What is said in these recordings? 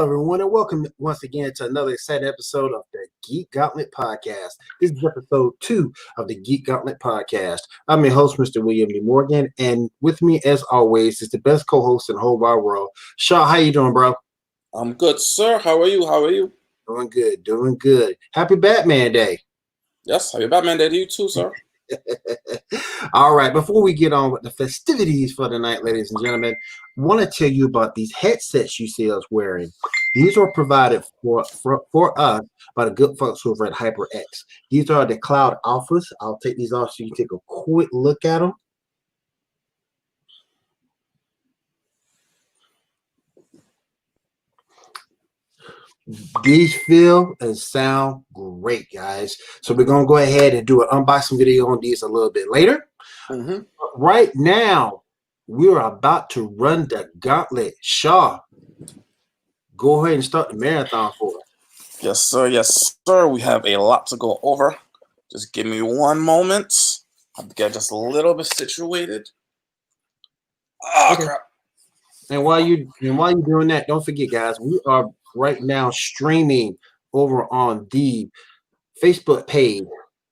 everyone, and welcome once again to another exciting episode of the Geek Gauntlet podcast. This is episode 2 of the Geek Gauntlet podcast. I'm your host, Mr. William D. Morgan, and with me, as always, is the best co-host in the whole wide world. Shaw, how you doing, bro? I'm good, sir. How are you? Doing good, doing good. Happy Batman Day. Yes, happy Batman Day to you too, sir. All right, before we get on with the festivities for the night, ladies and gentlemen, I want to tell you about these headsets you see us wearing. These are provided for us by the good folks over at HyperX. These are the Cloud Alphas. I'll take these off so you can take a quick look at them. These feel and sound great, guys. So we're going to go ahead and do an unboxing video on these a little bit later. Mm-hmm. Right now, we're about to run the gauntlet. Shaw, go ahead and start the marathon for us. Yes, sir. Yes, sir. We have a lot to go over. Just give me one moment. I have to get just a little bit situated. Okay. Crap. And while you're doing that, don't forget, guys, we are right now streaming over on the Facebook page,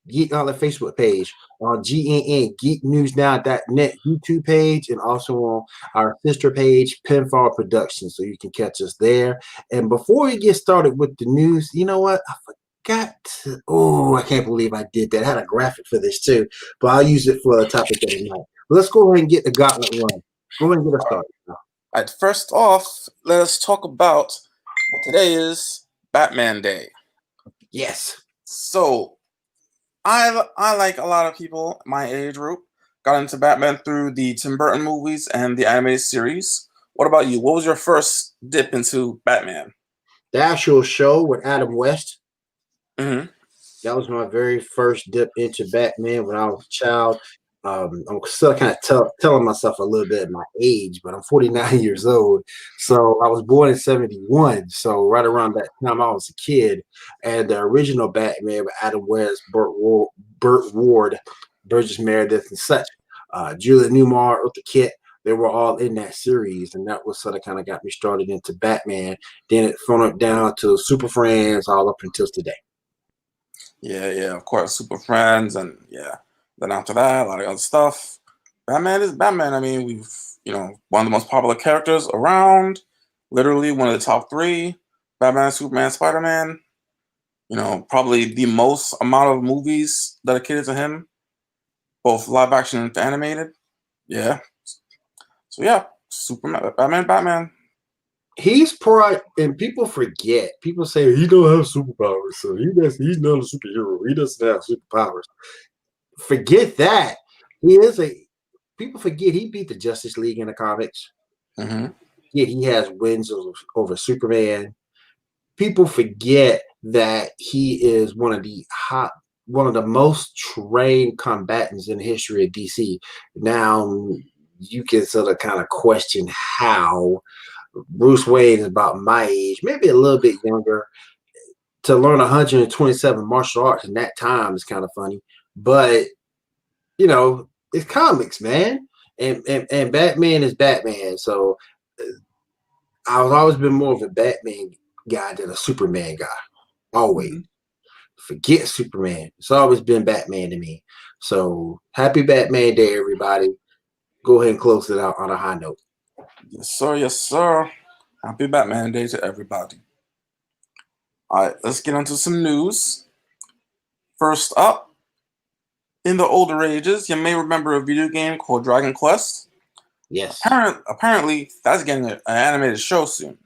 Geek Gauntlet Facebook page, on GNN, GeekNewsNow.net YouTube page, and also on our sister page, Pinfall Productions, so you can catch us there. And before we get started with the news, you know what? I forgot to, I can't believe I did that. I had a graphic for this too, but I'll use it for the topic of the night. But let's go ahead and get the gauntlet run. Go ahead and get us started. All right, first off, let us talk about what today is Batman Day. Yes. So, I like a lot of people my age group got into Batman through the Tim Burton movies and the animated series. What about you? What was your first dip into Batman? The actual show with Adam West. Mm-hmm. That was my very first dip into Batman when I was a child. I'm still kind of telling myself a little bit of my age, but I'm 49 years old. So I was born in 71. So right around that time I was a kid. And the original Batman with Adam West, Burt Ward, Burgess Meredith, and such, Julia Newmar, Eartha Kitt, they were all in that series. And that was sort of kind of got me started into Batman. Then it funneled down to Super Friends all up until today. Yeah, of course, Super Friends, and yeah. Then after that, a lot of other stuff. Batman is Batman. I mean, we've, one of the most popular characters around. Literally one of the top 3. Batman, Superman, Spider-Man. Probably the most amount of movies dedicated to him. Both live action and animated. Yeah. So yeah, Superman, Batman. He's probably, and people forget. People say he don't have superpowers, so he's not a superhero. He doesn't have superpowers. Forget that. People forget he beat the Justice League in the comics. Mm-hmm. Yeah, he has wins over Superman. People forget that he is one of the most trained combatants in the history of DC. Now you can sort of kind of question how Bruce Wayne is about my age, maybe a little bit younger. To learn 127 martial arts in that time is kind of funny, but it's comics, man, and Batman is Batman. So I've always been more of a Batman guy than a Superman guy. Always. Mm-hmm. Forget Superman. It's always been Batman to me. So happy Batman Day, everybody. Go ahead and close it out on a high note. Yes, sir. Happy Batman Day to everybody. All right, let's get into some news. First up, in the older ages, you may remember a video game called Dragon Quest. Yes. Apparently, that's getting an animated show soon.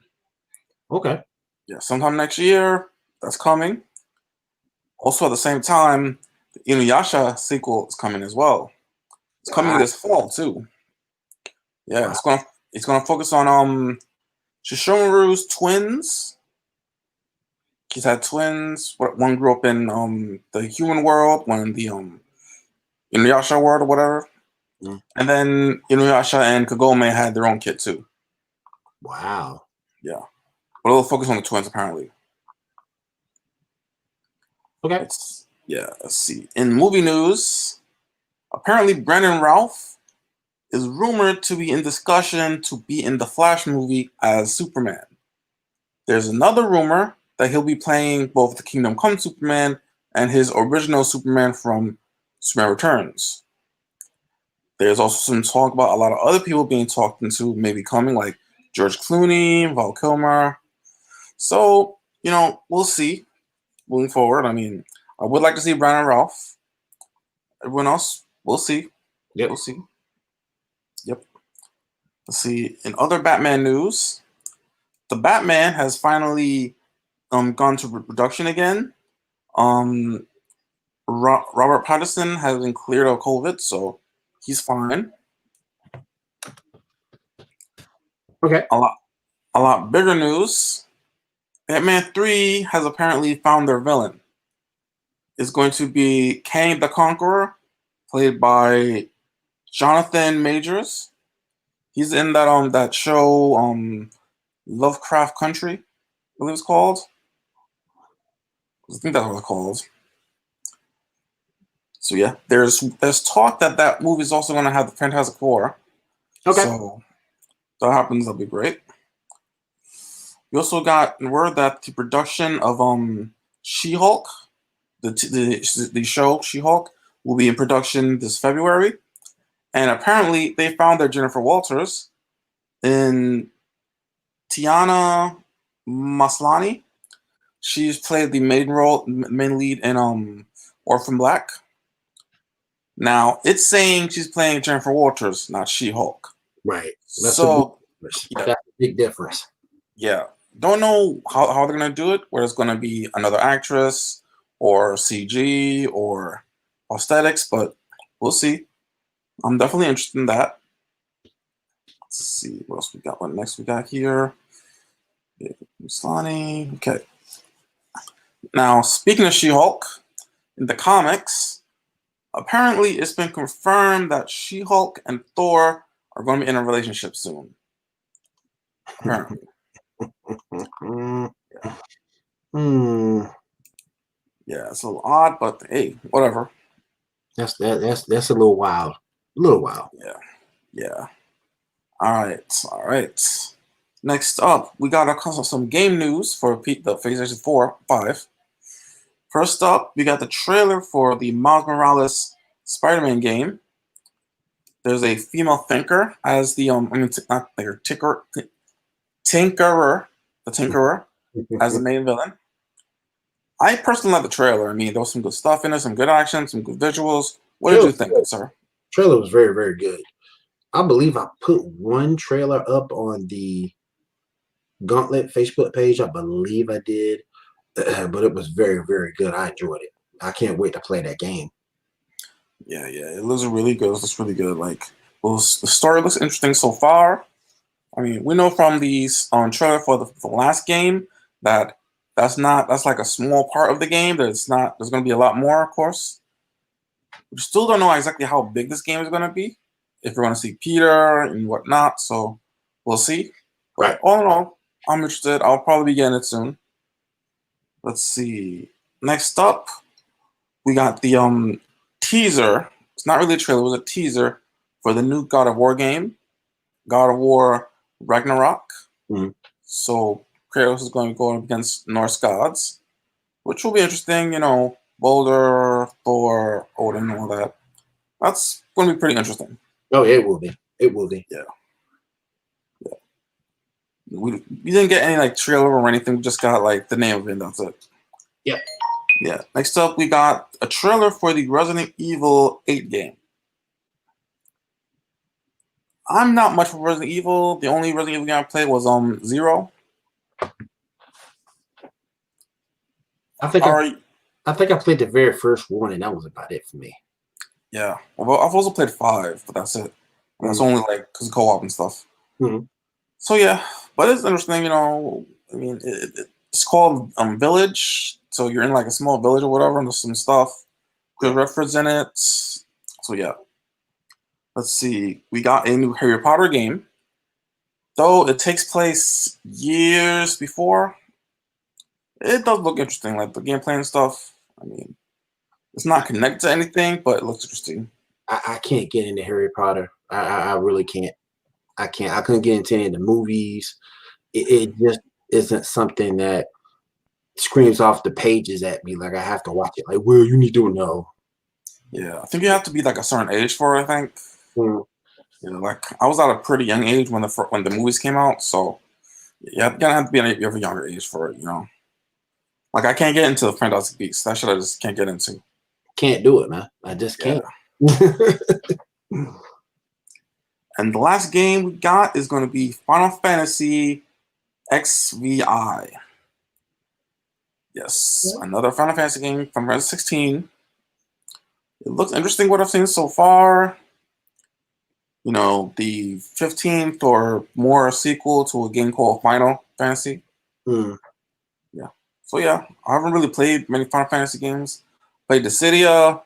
Okay. Yeah, sometime next year, that's coming. Also, at the same time, the Inuyasha sequel is coming as well. It's coming this fall too. Yeah, it's gonna focus on Shishomaru's twins. He's had twins. One grew up in the human world, one in the Inuyasha world or whatever. Mm. And then Inuyasha and Kagome had their own kid too. Wow. Yeah. But it'll focus on the twins apparently. Okay. Let's see. In movie news, apparently Brandon Routh is rumored to be in discussion to be in the Flash movie as Superman. there's another rumor that he'll be playing both the Kingdom Come Superman and his original Superman from Superman Returns. There's also some talk about a lot of other people being talked into maybe coming, like George Clooney, Val Kilmer. So, we'll see moving forward. I mean, I would like to see Brandon Ralph. Everyone else, we'll see. Yep. We'll see. Yep. Let's see. In other Batman news, the Batman has finally gone to production again. Robert Pattinson has been cleared of COVID, so he's fine. Okay. A lot bigger news. Batman 3 has apparently found their villain. It's going to be Kang the Conqueror, played by Jonathan Majors. He's in that show Lovecraft Country, I believe it's called. I think that's what it's called. So yeah, there's talk that movie is also going to have the Fantastic Four. Okay. So if that happens, that'll be great. We also got word that the production of She-Hulk, the show She-Hulk, will be in production this February, and apparently they found their Jennifer Walters in Tiana Maslany. She's played the main lead in Orphan Black. Now it's saying she's playing Jennifer Walters, not She-Hulk. Right. That's a big difference. Yeah. Don't know how they're gonna do it, whether it's gonna be another actress or CG or prosthetics, but we'll see. I'm definitely interested in that. Let's see what else we got. What next we got here? Maslany. Okay. Now, speaking of She-Hulk, in the comics, apparently it's been confirmed that She-Hulk and Thor are going to be in a relationship soon. Apparently. Yeah, it's a little odd, but hey, whatever. That's a little wild. A little wild. Yeah. All right. Next up, we got some game news for the PlayStation 4, 5. First up, we got the trailer for the Miles Morales Spider-Man game. There's a female thinker as the Tinkerer as the main villain. I personally like the trailer. I mean, there was some good stuff in it, some good action, some good visuals. What did you think, sir? Trailer was very, very good. I believe I put one trailer up on the Gauntlet Facebook page. I believe I did, but it was very, very good. I enjoyed it. I can't wait to play that game. Yeah, it looks really good. It looks really good. Like, the story looks interesting so far. I mean, we know from these trailer for the last game that's like a small part of the game. There's going to be a lot more, of course. We still don't know exactly how big this game is going to be. If we're going to see Peter and whatnot, so we'll see. Right. But all in all, I'm interested. I'll probably be getting it soon. Let's see. Next up, we got the teaser. It's not really a trailer. It was a teaser for the new God of War game, God of War Ragnarok. Mm-hmm. So Kratos is going to go against Norse gods, which will be interesting. Baldur, Thor, Odin, and all that. That's going to be pretty interesting. Oh, it will be. It will be. Yeah. We didn't get any trailer or anything. We just got the name of it. And that's it. Yeah. Next up, we got a trailer for the Resident Evil 8 game. I'm not much for Resident Evil. The only Resident Evil game I played was 0. I think I played the very first one, and that was about it for me. Yeah. Well, I've also played 5, but that's it. And that's only because of co-op and stuff. Mm-hmm. So yeah, but it's interesting. I mean, it's called Village. So you're in a small village or whatever, and there's some stuff. Good reference in it. So yeah. Let's see. We got a new Harry Potter game. Though it takes place years before, it does look interesting. Like the gameplay and stuff. I mean, it's not connected to anything, but it looks interesting. I can't get into Harry Potter. I really can't. I couldn't get into any of the movies. It just isn't something that screams off the pages at me. Like I have to watch it. Like, well, you need to know. Yeah, I think you have to be like a certain age for it. I think. Mm. You know, like I was at a pretty young age when the movies came out, so yeah, you gotta have to be of a younger age for it. You know, like I can't get into the Fantastic Beasts. That shit I just can't get into. Can't do it, man. I just Yeah. can't. And the last game we got is going to be Final Fantasy XVI. Yes, another Final Fantasy game from Res 16. It looks interesting what I've seen so far. You know, the 15th or more sequel to a game called Final Fantasy. Mm. Yeah. So yeah, I haven't really played many Final Fantasy games. Played Dissidia.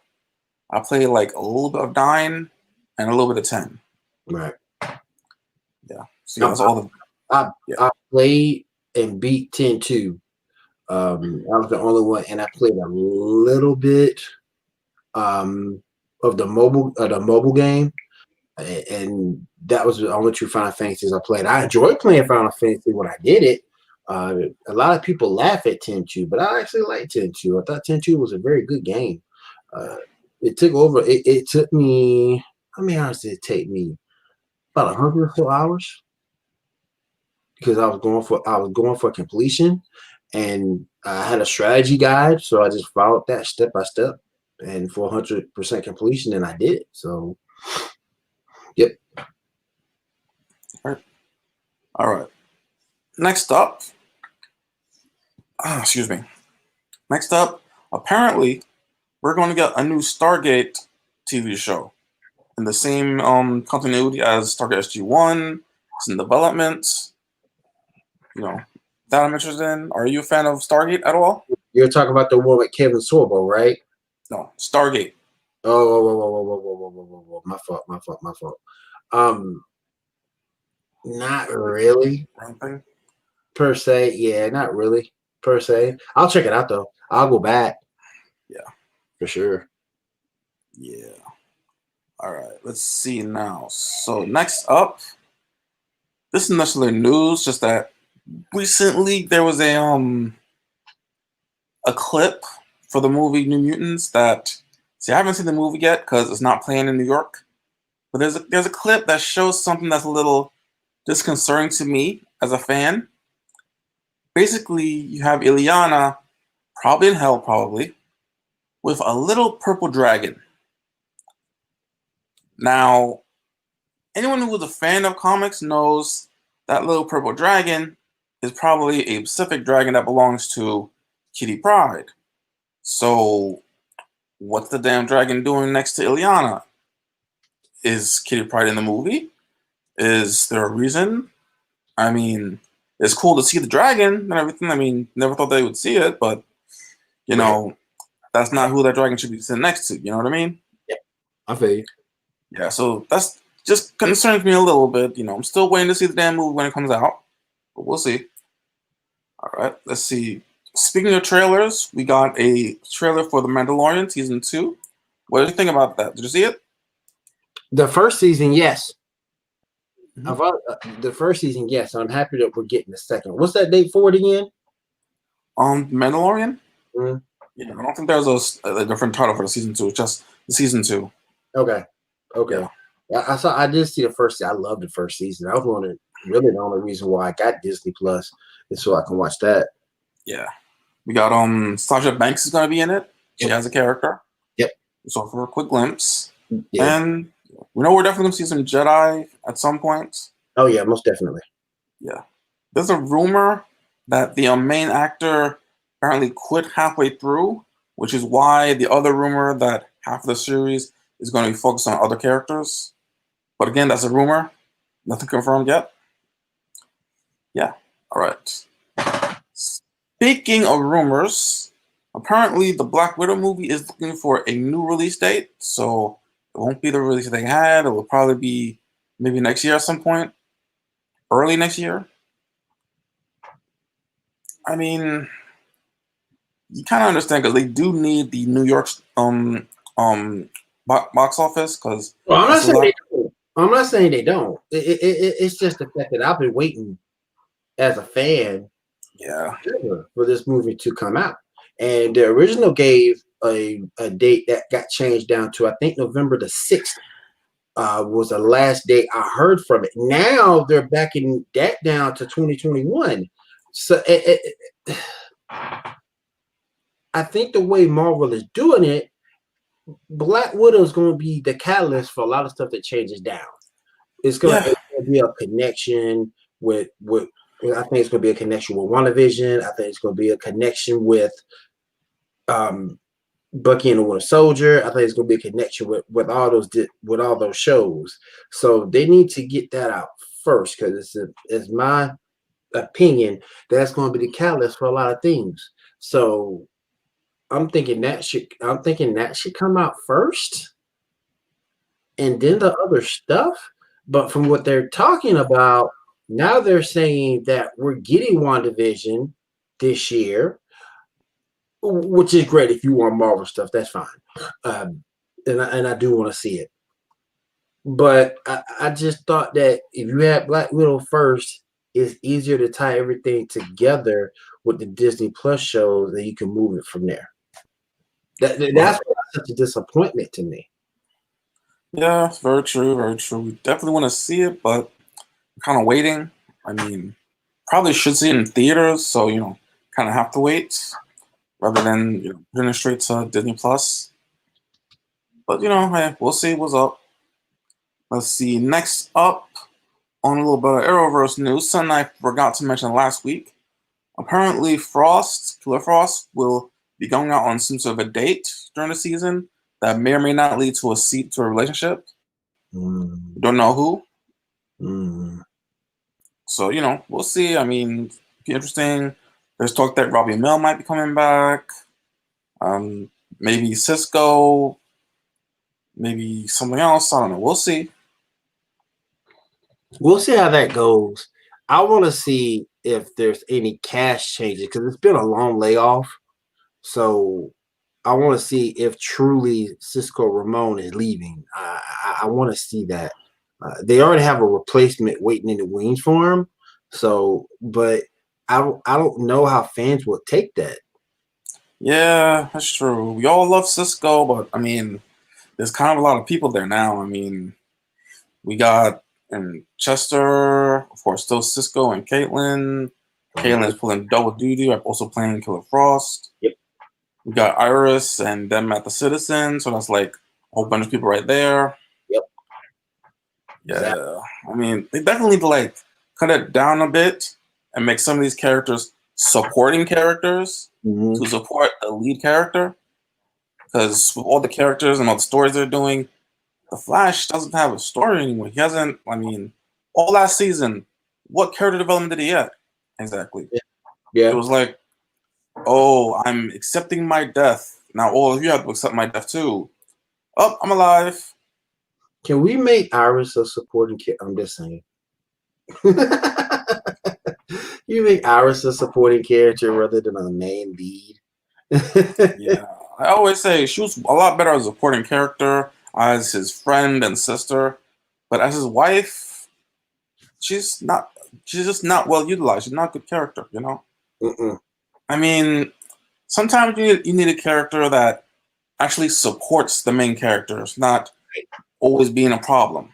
I played like a little bit of 9 and a little bit of 10. Right. Yeah. So yeah, that's all the I played and beat 10 too. I was the only one, and I played a little bit of the mobile game, and that was the only two Final Fantasies I played. I enjoyed playing Final Fantasy when I did it. A lot of people laugh at 10-2, but I actually like 10-2. I thought 10-2 was a very good game. It took over. It took me. How many hours did it take me? About 100 or so hours, because I was going for completion, and I had a strategy guide, so I just followed that step by step, and for 100% completion, and I did it. So, yep. All right. Next up, excuse me. Next up, apparently, we're going to get a new Stargate TV show in the same continuity as Stargate SG-1. It's in development. You know, that I'm interested in. Are you a fan of Stargate at all? You're talking about the one with Kevin Sorbo, right? No, Stargate. Oh, whoa. My fault. Not really Anything? per se. Yeah, not really per se. I'll check it out though. I'll go back. Yeah. For sure. Yeah. All right. Let's see now. So next up, this is necessarily news. Just that recently there was a clip for the movie New Mutants that. See, I haven't seen the movie yet because it's not playing in New York. But there's a clip that shows something that's a little disconcerting to me as a fan. Basically, you have Ileana, probably in hell, probably, with a little purple dragon. Now, anyone who was a fan of comics knows that little purple dragon is probably a Pacific dragon that belongs to Kitty Pryde. So, what's the damn dragon doing next to Ileana? Is Kitty Pryde in the movie? Is there a reason? I mean, it's cool to see the dragon and everything. I mean, never thought they would see it, but you know, that's not who that dragon should be sitting next to. You know what I mean? Yeah, I feel you. Yeah, so that's just concerns me a little bit. You know, I'm still waiting to see the damn movie when it comes out, but we'll see. All right, let's see. Speaking of trailers, we got a trailer for The Mandalorian season 2. What do you think about that? Did you see it? The first season, yes. Mm-hmm. The first season, yes. I'm happy that we're getting the second. What's that date for it again? Mandalorian. Mm-hmm. Yeah, I don't think there's a different title for the season 2. It's just the season 2. Okay. Yeah. I did see the first. I loved the first season. I was really the only reason why I got Disney Plus is so I can watch that. Yeah, we got Sasha Banks is gonna be in it. She has a character. Yep. So for a quick glimpse, Yeah. and we know we're definitely gonna see some Jedi at some point. Oh yeah, most definitely. Yeah, there's a rumor that the main actor apparently quit halfway through, which is why the other rumor that half of the series is going to be focused on other characters. But again, that's a rumor, nothing confirmed yet. Yeah. All right. Speaking of rumors, apparently the Black Widow movie is looking for a new release date, so it won't be the release they had. It will probably be maybe next year at some point, early next year. I mean, you kind of understand because they do need the New York box office because well, I'm not saying they don't. It's just the fact that I've been waiting as a fan Yeah. ever for this movie to come out. And the original gave a date that got changed down to, I think, November the 6th was the last date I heard from it. Now they're backing that down to 2021. So I think the way Marvel is doing it, Black Widow is going to be the catalyst for a lot of stuff that changes down. Yeah. It's gonna be a connection with I think it's gonna be a connection with WandaVision. I think it's gonna be a connection with um Bucky and the Winter Soldier. I think it's gonna be a connection with all those shows. So they need to get that out first because it's my opinion that's going to be the catalyst for a lot of things. So I'm thinking that should come out first and then the other stuff. But from what they're talking about, now they're saying that we're getting WandaVision this year, which is great. If you want Marvel stuff, that's fine. And I do want to see it. But I just thought that if you had Black Widow first, it's easier to tie everything together with the Disney Plus shows, and you can move it from there. Right. That's such a disappointment to me. Yeah, very true, very true. We definitely want to see it, but I'm kind of waiting. I mean, probably should see it in theaters, so kind of have to wait rather than putting it straight to Disney Plus. But hey, we'll see what's up. Let's see. Next up, on a little bit of Arrowverse news, something I forgot to mention last week. Apparently, Killer Frost, will be going out on some sort of a date during the season that may or may not lead to a relationship. Mm, Don't know who. mm. So, we'll see. I mean, be interesting. There's talk that Robbie Mill might be coming back. Maybe Cisco. Maybe something else. I don't know. We'll see. We'll see how that goes. I want to see if there's any cash changes because it's been a long layoff. So I want to see if truly Cisco Ramon is leaving. I want to see that. They already have a replacement waiting in the wings for him. So, but I don't know how fans will take that. Yeah, that's true. We all love Cisco, but I mean, there's kind of a lot of people there now. I mean, we got Chester, of course, still Cisco and Caitlin. Caitlin's pulling double duty, also playing Killer Frost. Yep. We got Iris and them at the Citizen, so that's like a whole bunch of people right there. Yep. Exactly. Yeah, I mean, they definitely need to like cut it down a bit and make some of these characters supporting characters Mm-hmm. to support the lead character. Because with all the characters and all the stories they're doing, the Flash doesn't have a story anymore. He hasn't. I mean, all last season, what character development did he get? Exactly. It Yeah. was like, oh, I'm accepting my death. Now all of you have to accept my death too. Oh, I'm alive. Can we make Iris a supporting character? I'm just saying. You make Iris a supporting character rather than a main lead. Yeah. I always say she was a lot better as a supporting character, as his friend and sister. But as his wife, she's not she's just not well utilized. She's not a good character. Mm-mm. I mean, sometimes you need a character that actually supports the main characters, not always being a problem,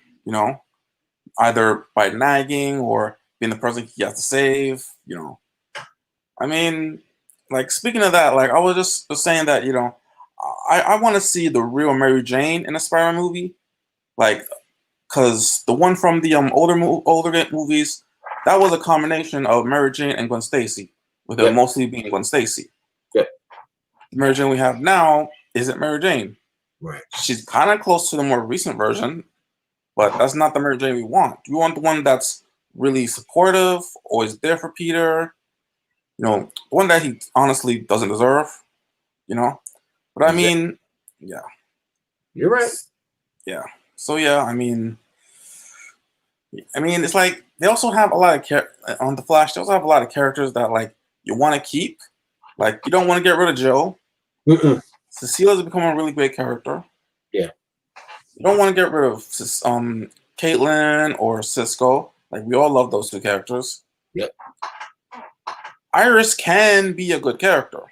either by nagging or being the person he has to save. I mean, like speaking of that, like I was just saying that, I want to see the real Mary Jane in a Spider-Man movie, like because the one from the older movies, that was a combination of Mary Jane and Gwen Stacy, with it Yep. mostly being Gwen Stacy. Yep. The Mary Jane we have now isn't Mary Jane. Right. She's kind of close to the more recent version, but that's not the Mary Jane we want. We want the one that's really supportive, always there for Peter. The one that he honestly doesn't deserve. But I Exactly. mean, yeah, You're right. yeah. So yeah, I mean, it's like they also have a lot of on the Flash. They also have a lot of characters that like you want to keep. Like you don't want to get rid of Joe. Mm-mm. Cecila's become a really great character. Yeah. You don't want to get rid of Caitlin or Cisco. Like we all love those two characters. Yep. Iris can be a good character.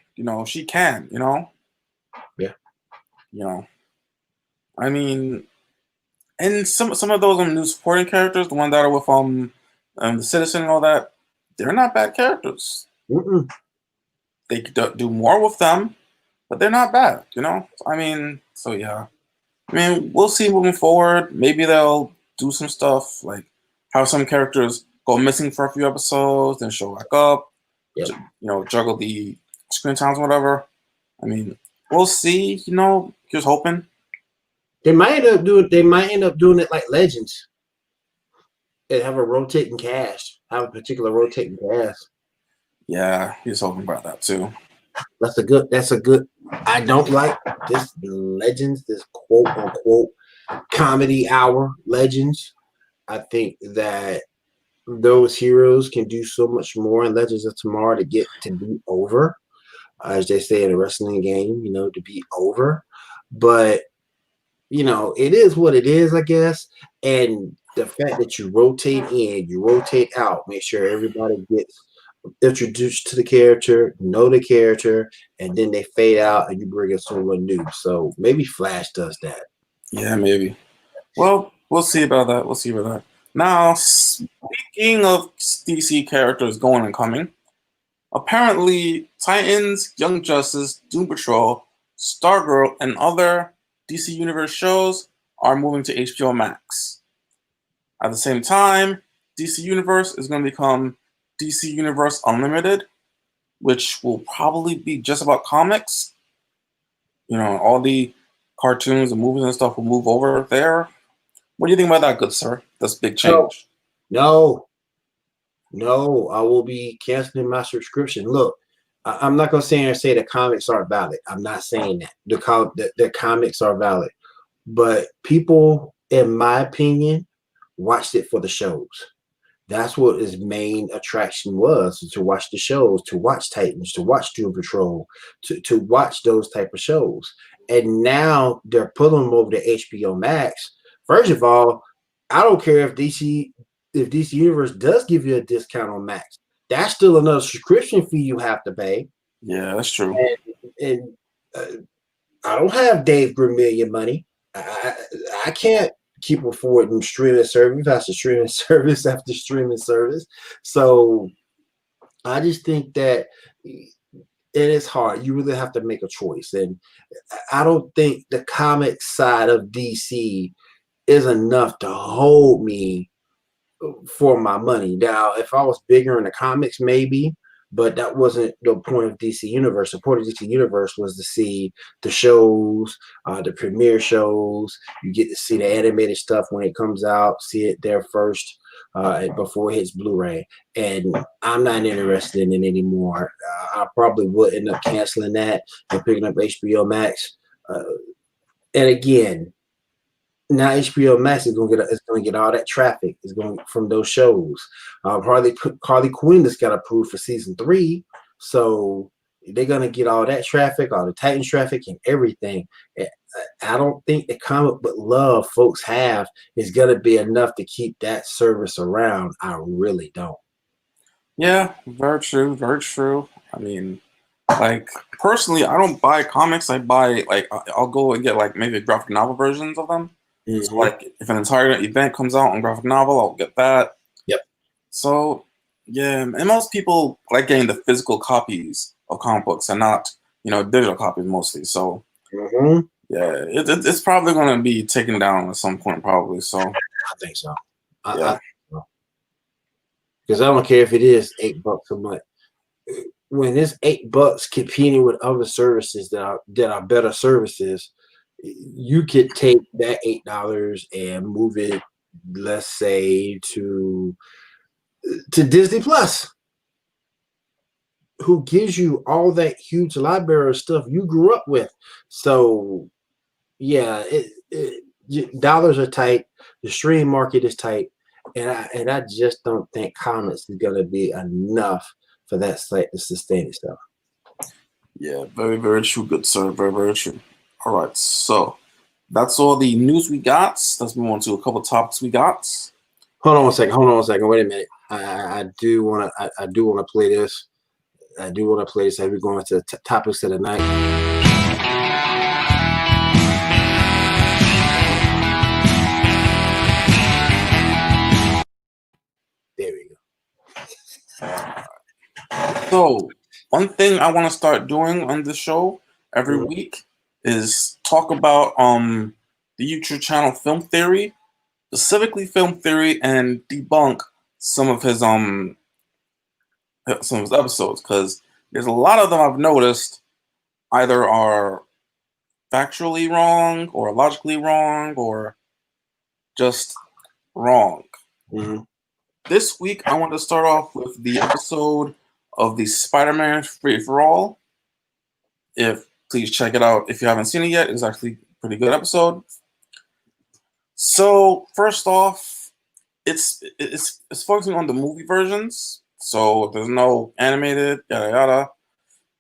She can. Yeah. I mean, and some of those new supporting characters, the ones that are with the citizen and all that, they're not bad characters. Mm-mm. They could do more with them, but they're not bad. I mean, so yeah. I mean, we'll see moving forward. Maybe they'll do some stuff like have some characters go missing for a few episodes, then show back up. Yep. Juggle the screen times, whatever. I mean, we'll see. Just hoping. They might end up doing it like Legends and have a rotating cast. Have a particular rotating cast. Yeah, he's hoping about that too. That's a good. I don't like this Legends, this quote unquote comedy hour Legends. I think that those heroes can do so much more in Legends of Tomorrow to get to be over, as they say in a wrestling game, to be over. But it is what it is, I guess. And the fact that you rotate in, you rotate out, make sure everybody gets introduced to the character, know the character, and then they fade out and you bring in someone new. So maybe Flash does that. Yeah, maybe. Well, we'll see about that. Now, speaking of DC characters going and coming, apparently Titans, Young Justice, Doom Patrol, Stargirl, and other DC Universe shows are moving to HBO Max. At the same time, DC Universe is going to become DC Universe Unlimited, which will probably be just about comics. All the cartoons and movies and stuff will move over there. What do you think about that, good sir? That's a big change. No, I will be canceling my subscription. Look, I'm not going to sit here and say the comics aren't valid. I'm not saying that. The comics are valid. But people, in my opinion, watched it for the shows. That's what his main attraction was, to watch the shows, to watch Titans, to watch Doom Patrol, to watch those type of shows. And now they're pulling them over to HBO Max. First of all, I don't care if DC Universe does give you a discount on Max. That's still another subscription fee you have to pay. Yeah, that's true. And I don't have Dave Vermillion money. I can't keep affording streaming service after streaming service after streaming service. So I just think that it is hard. You really have to make a choice. And I don't think the comic side of DC is enough to hold me for my money. Now, if I was bigger in the comics, maybe, but that wasn't the point of DC Universe. The point of DC Universe was to see the shows, the premiere shows. You get to see the animated stuff when it comes out, see it there first before it hits Blu-ray. And I'm not interested in it anymore. I probably would end up canceling that and picking up HBO Max. And again, now HBO Max is going to get all that traffic is going from those shows. Harley Quinn just got approved for season 3, so they're going to get all that traffic, all the Titans traffic, and everything. I don't think the comic book love folks have is going to be enough to keep that service around. I really don't. Yeah, very true, very true. I mean, like personally, I don't buy comics. I buy I'll go and get maybe graphic novel versions of them. Mm-hmm. So if an entire event comes out on graphic novel, I'll get that. Yep. So yeah, and most people like getting the physical copies of comic books and not digital copies mostly. So mm-hmm. Yeah, it's probably going to be taken down at some point, probably. So I think so. Yeah. Because I don't care if it is $8 a month. When it's $8 competing with other services that are better services, you could take that $8 and move it, let's say, to Disney Plus, who gives you all that huge library of stuff you grew up with. So yeah, dollars are tight. The stream market is tight, and I just don't think comics is gonna be enough for that site to sustain itself. Yeah, very, very true, good sir. Very, very true. All right, so that's all the news we got. Let's move on to a couple topics we got. Hold on one second. Wait a minute. I do want to play this. I do want to play this as we go into topics of the night. There we go. So, one thing I want to start doing on this show every week is talk about the YouTube channel Film Theory, specifically Film Theory, and debunk some of his episodes, because there's a lot of them I've noticed either are factually wrong or logically wrong or just wrong. Mm-hmm. This week, I want to start off with the episode of the Spider-Man Free for All. Please check it out if you haven't seen it yet. It's actually a pretty good episode. So first off, it's focusing on the movie versions. So there's no animated, yada yada.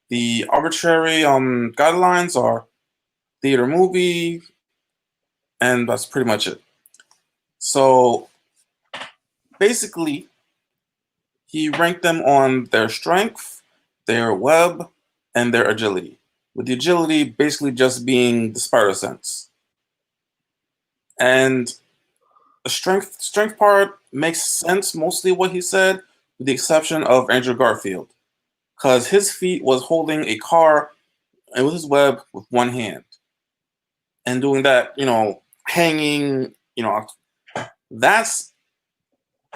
The arbitrary guidelines are theater movie, and that's pretty much it. So basically, he ranked them on their strength, their web, and their agility. With the agility basically just being the spider sense. And the strength part makes sense, mostly what he said, with the exception of Andrew Garfield. Because his feet was holding a car and with his web with one hand. And doing that, hanging, that's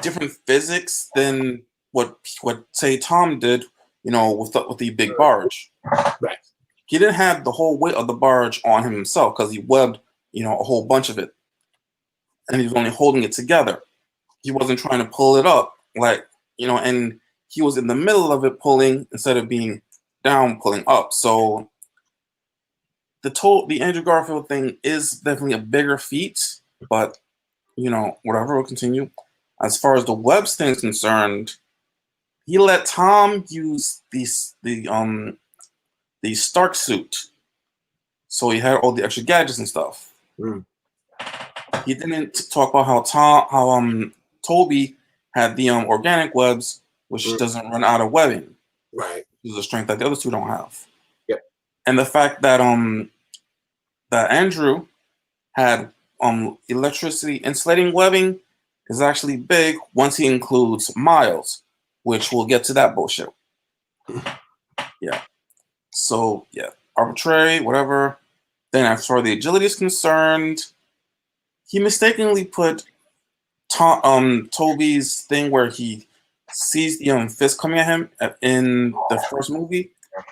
different physics than what say Tom did, with the big barge. Right. He didn't have the whole weight of the barge on him himself because he webbed, a whole bunch of it, and he was only holding it together. He wasn't trying to pull it up, and he was in the middle of it pulling instead of being down pulling up. So the Andrew Garfield thing is definitely a bigger feat, but whatever, we'll continue. As far as the webs thing is concerned, he let Tom use the Stark suit, so he had all the extra gadgets and stuff. He didn't talk about how Toby had the organic webs, which doesn't run out of webbing. Right. Which is a strength that the other two don't have. Yep. And the fact that that Andrew had electricity insulating webbing is actually big once he includes Miles, which we'll get to that bullshit. Yeah. So yeah, arbitrary, whatever. Then as far as the agility is concerned, he mistakenly put Toby's thing where he sees the fist coming at him in the first movie,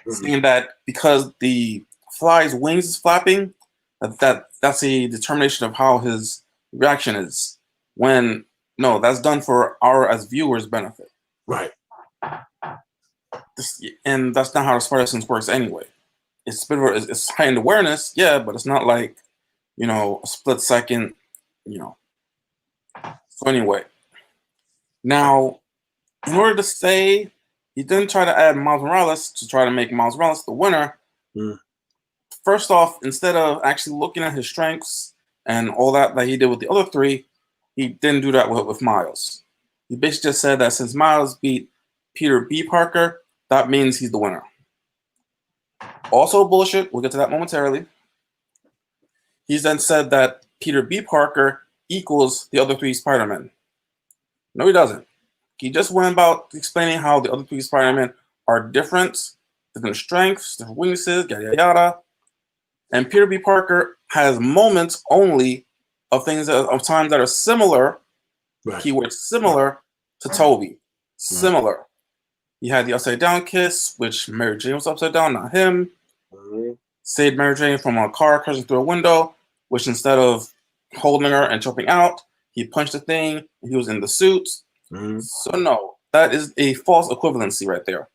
saying that because the fly's wings is flapping, that's a determination of how his reaction is. When no, that's done for our as viewers' benefit. Right. And that's not how the spider sense works anyway. It's heightened awareness, yeah, but it's not like a split second, So anyway, now in order to say he didn't try to add Miles Morales to try to make Miles Morales the winner. First off, instead of actually looking at his strengths and all that he did with the other three, he didn't do that with Miles. He basically just said that since Miles beat Peter B. Parker, that means he's the winner. Also bullshit. We'll get to that momentarily. He's then said that Peter B. Parker equals the other three Spider-Men. No, he doesn't. He just went about explaining how the other three Spider-Men are different strengths, different weaknesses, yada yada. And Peter B. Parker has moments only of things of times that are similar, keyword similar to Toby. Similar. He had the upside down kiss, which Mary Jane was upside down, not him. Saved Mary Jane from a car crashing through a window, which instead of holding her and jumping out, he punched the thing and he was in the suit. So no, that is a false equivalency right there.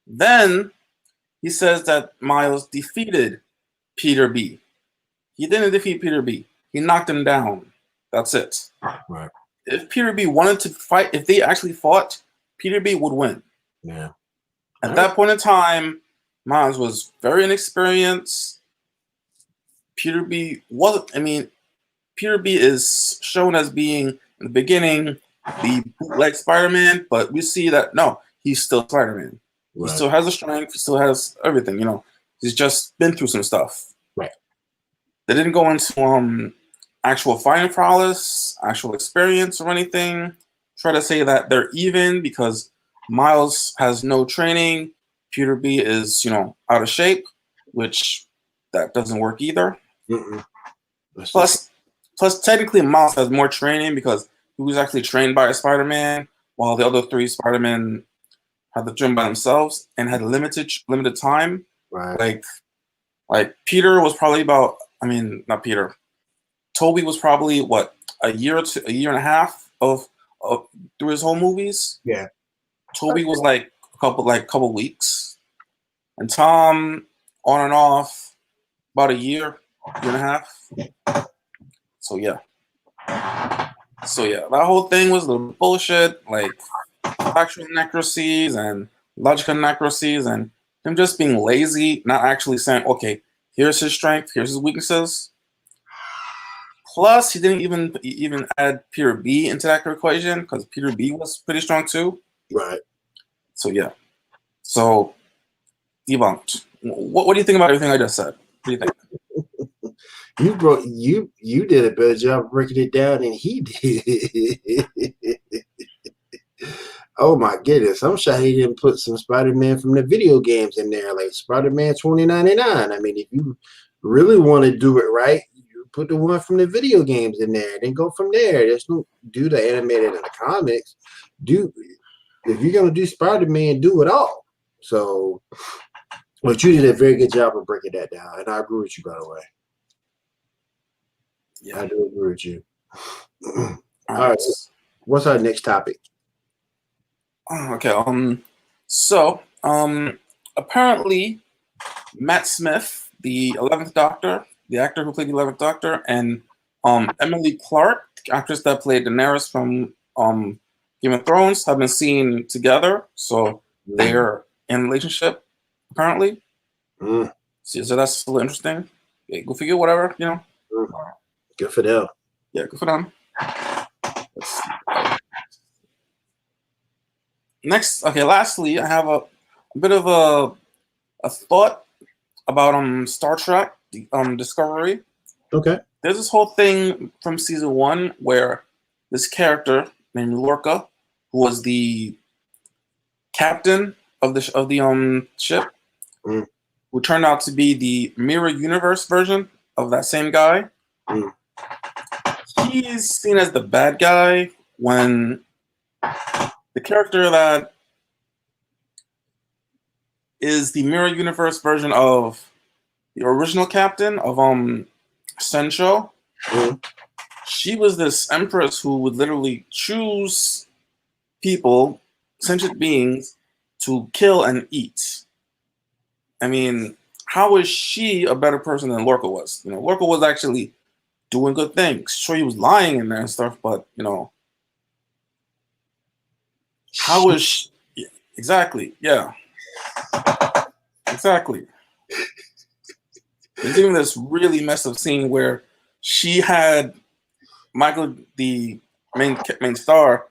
Then he says that Miles defeated Peter B. He didn't defeat Peter B. He knocked him down. That's it. Right. If Peter B wanted to fight, if they actually fought, Peter B would win. Yeah. At that point in time, Miles was very inexperienced. Peter B wasn't. I mean, Peter B is shown as being in the beginning the bootleg Spider-Man, but we see that no, he's still Spider-Man. He Right. still has the strength. He still has everything. He's just been through some stuff. Right. They didn't go into actual fighting prowess, actual experience, or anything. Try to say that they're even because Miles has no training. Peter B is, out of shape, which that doesn't work either. Mm-mm. Plus, technically, Miles has more training because he was actually trained by a Spider-Man, while the other three Spider-Men had to train by themselves and had limited time. Right. Like Peter was probably about. I mean, not Peter. Toby was probably what a year and a half of through his whole movies. Yeah. Toby was like a couple weeks, and Tom on and off about a year and a half. So yeah, that whole thing was a little bullshit, like factual inaccuracies and logical inaccuracies, and him just being lazy, not actually saying, okay, here's his strength, here's his weaknesses. Plus, he didn't even add Peter B into that equation because Peter B was pretty strong too. Right. So yeah. So debunked. What do you think about everything I just said? What do you think? You did a better job breaking it down than he did. Oh my goodness. I'm sure he didn't put some Spider-Man from the video games in there, like Spider-Man 2099. I mean, if you really want to do it right, you put the one from the video games in there, then go from there. There's no do the animated in the comics. If you're gonna do Spider-Man, do it all. So but you did a very good job of breaking that down, and I agree with you, by the way. Yeah. I do agree with you. All All right. What's our next topic? Okay. So, apparently, Matt Smith, the 11th Doctor, the actor who played the 11th Doctor, and Emily Clark, the actress that played Daenerys from Game of Thrones, have been seen together. So they're in a relationship, apparently. So that's a little interesting. Yeah, go figure, whatever, Good for them. Yeah, good for them. Let's see. Next, okay. Lastly, I have a bit of a thought about Star Trek, Discovery. Okay. There's this whole thing from season 1 where this character named Lorca, who was the captain of the ship, who turned out to be the mirror universe version of that same guy. He's seen as the bad guy when the character that is the mirror universe version of the original captain of Sencho. She was this empress who would literally choose people, sentient beings, to kill and eat. I mean, how is she a better person than Lorca was? Lorca was actually doing good things. Sure, he was lying in there and stuff, but how is she? Exactly? Yeah, exactly. There's even this really messed up scene where she had Michael, the main star,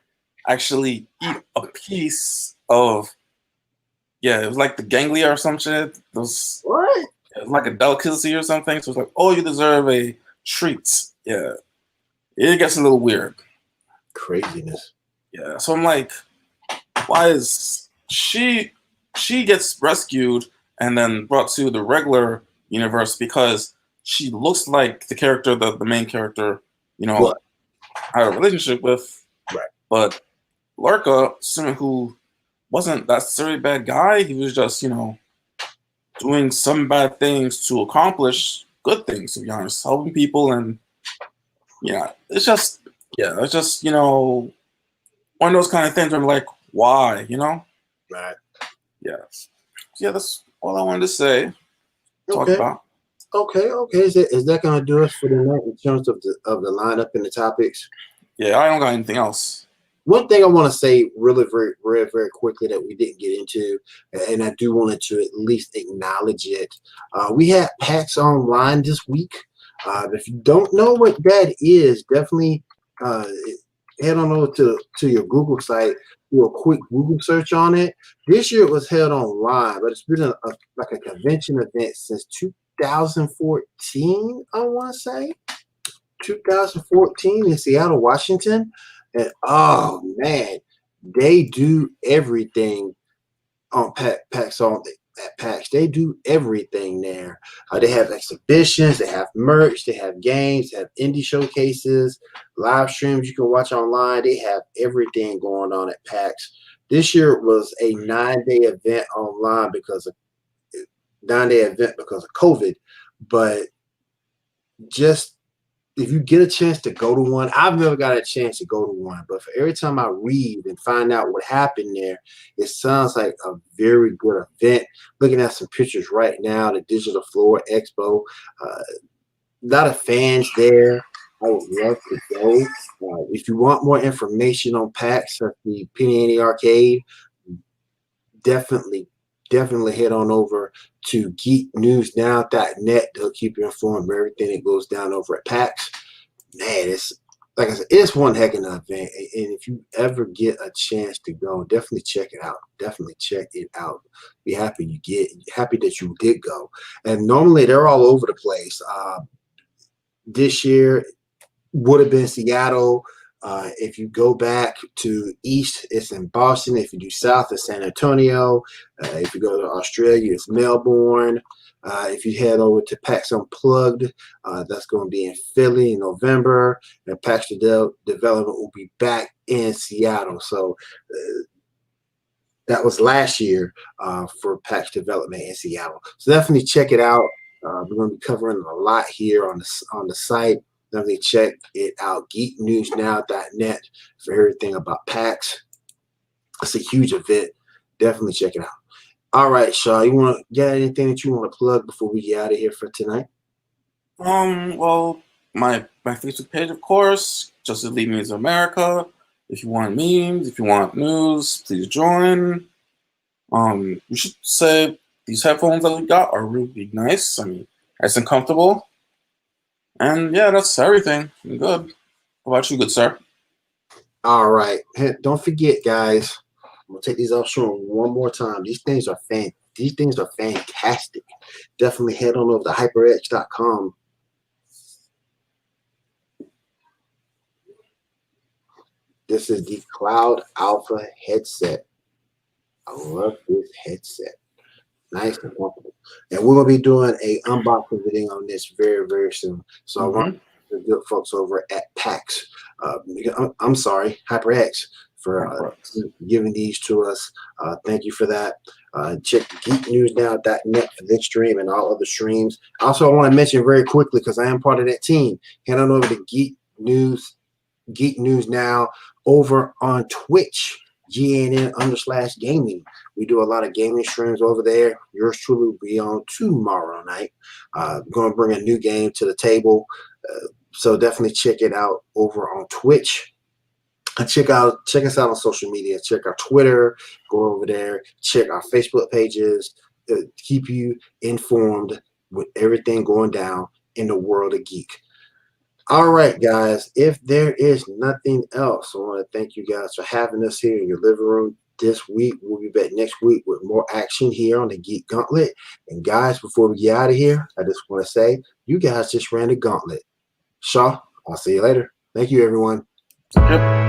actually eat a piece of. Yeah, it was like the ganglia or some shit. What? It was like a delicacy or something. So it's like, oh, you deserve a treat. Yeah, it gets a little weird. Craziness. Yeah, so I'm like, why is she gets rescued and then brought to the regular universe because she looks like the character that the main character, What? had a relationship with. Right. But Lorca, someone who wasn't that necessarily bad guy, he was just, doing some bad things to accomplish good things, to be honest, helping people. And it's just one of those kind of things where I'm like, why, Right. Yeah. Yeah, that's all I wanted to say. Talk about. Okay. Is that going to do us for the night in terms of the lineup and the topics? Yeah, I don't got anything else. One thing I want to say really very, very, very quickly that we didn't get into, and I do want to at least acknowledge it. We had PAX Online this week. If you don't know what that is, definitely head on over to your Google site, do a quick Google search on it. This year it was held online, but it's been like a convention event since 2014, I want to say. 2014 in Seattle, Washington. And oh man, they do everything on PAX at PAX. They do everything there. They have exhibitions, they have merch, they have games, they have indie showcases, live streams you can watch online. They have everything going on at PAX. This year was a 9-day event online because of 9-day event because of COVID, but just if you get a chance to go to one, I've never got a chance to go to one, but for every time I read and find out what happened there, it sounds like a very good event. Looking at some pictures right now, the Digital Floor Expo, a lot of fans there. I would love to go. If you want more information on PAX at the Penny Ante Arcade, definitely head on over to geeknewsnow.net. They'll keep you informed of everything that goes down over at PAX. Man, it's like I said, it's one heck of an event. And if you ever get a chance to go, definitely check it out. Definitely check it out. Be happy that you did go. And normally they're all over the place. This year would have been Seattle. If you go back to east, it's in Boston. If you do south, it's San Antonio. If you go to Australia, it's Melbourne. If you head over to PAX Unplugged, that's going to be in Philly in November. And PAX Development will be back in Seattle. So that was last year for PAX Development in Seattle. So definitely check it out. We're going to be covering a lot here on the site. Definitely check it out, geeknewsnow.net, for everything about PAX. It's a huge event. Definitely check it out. All right, Shaw, you want to get anything that you want to plug before we get out of here for tonight? Well, my Facebook page, of course, Justice League Memes America. If you want memes, if you want news, please join. You should say these headphones that we got are really nice. I mean, nice and comfortable. And yeah, that's everything. I'm good. How about you, good sir? All right. Hey, don't forget, guys. I'm gonna take these off showing one more time. These things are fantastic. Definitely head on over to hyperx.com. This is the Cloud Alpha headset. I love this headset. Nice and comfortable. And we're going to be doing a unboxing video on this very, very soon. So I want the good folks over at PAX. I'm sorry, HyperX, for giving these to us. Thank you for that. Check geeknewsnow.net for this stream and all other streams. Also, I want to mention very quickly, because I am part of that team, head on over to Geek News Now over on Twitch. GNN_gaming. We do a lot of gaming streams over there. Yours truly will be on tomorrow night. Going to bring a new game to the table. So definitely check it out over on Twitch. Check us out on social media. Check our Twitter. Go over there. Check our Facebook pages. Keep you informed with everything going down in the world of geek. All right, guys, if there is nothing else, I want to thank you guys for having us here in your living room this week. We'll be back next week with more action here on the Geek Gauntlet. And guys, before we get out of here, I just want to say, you guys just ran the gauntlet. Shaw, I'll see you later. Thank you, everyone. Yep.